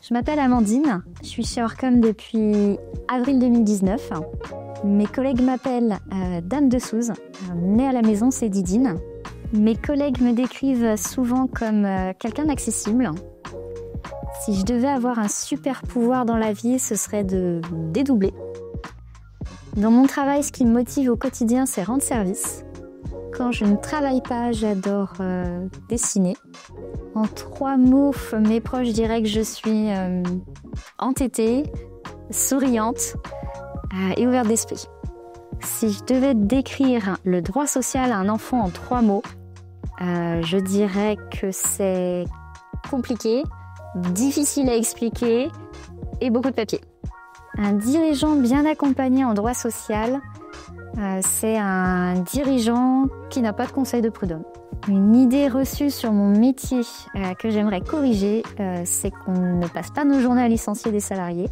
Je m'appelle Amandine, je suis chez Orcom depuis avril 2019. Mes collègues m'appellent Dame de Souze, née à la maison c'est Didine. Mes collègues me décrivent souvent comme quelqu'un d'accessible. Si je devais avoir un super pouvoir dans la vie, ce serait de dédoubler. Dans mon travail, ce qui me motive au quotidien, c'est rendre service. Quand je ne travaille pas, j'adore dessiner. En 3 mots, mes proches diraient que je suis entêtée, souriante et ouverte d'esprit. Si je devais décrire le droit social à un enfant en 3 mots, je dirais que c'est compliqué, difficile à expliquer et beaucoup de papier. Un dirigeant bien accompagné en droit social, c'est un dirigeant qui n'a pas de conseil de prud'homme. Une idée reçue sur mon métier que j'aimerais corriger, c'est qu'on ne passe pas nos journées à licencier des salariés.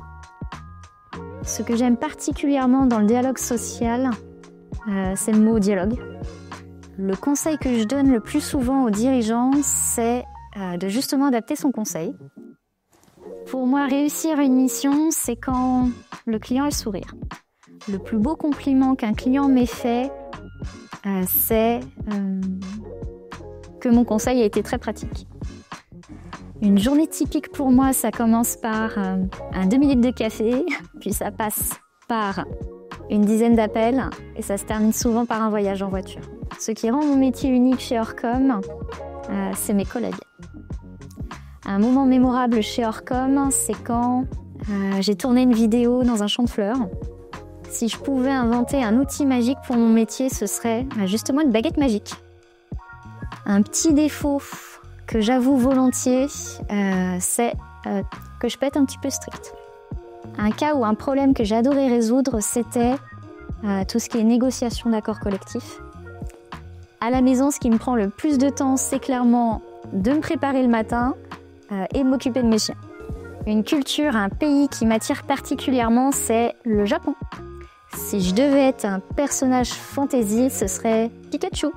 Ce que j'aime particulièrement dans le dialogue social, c'est le mot dialogue. Le conseil que je donne le plus souvent aux dirigeants, c'est de justement adapter son conseil. Pour moi, réussir une mission, c'est quand le client a le sourire. Le plus beau compliment qu'un client m'ait fait, c'est que mon conseil a été très pratique. Une journée typique pour moi, ça commence par un demi-litre de café, puis ça passe par une dizaine d'appels et ça se termine souvent par un voyage en voiture. Ce qui rend mon métier unique chez Orcom, c'est mes collègues. Un moment mémorable chez Orcom, c'est quand j'ai tourné une vidéo dans un champ de fleurs. Si je pouvais inventer un outil magique pour mon métier, ce serait justement une baguette magique. Un petit défaut que j'avoue volontiers, c'est que je peux être un petit peu stricte. Un cas ou un problème que j'adorais résoudre, c'était tout ce qui est négociation d'accords collectifs. À la maison, ce qui me prend le plus de temps, c'est clairement de me préparer le matin et de m'occuper de mes chiens. Une culture, un pays qui m'attire particulièrement, c'est le Japon. Si je devais être un personnage fantasy, ce serait Pikachu.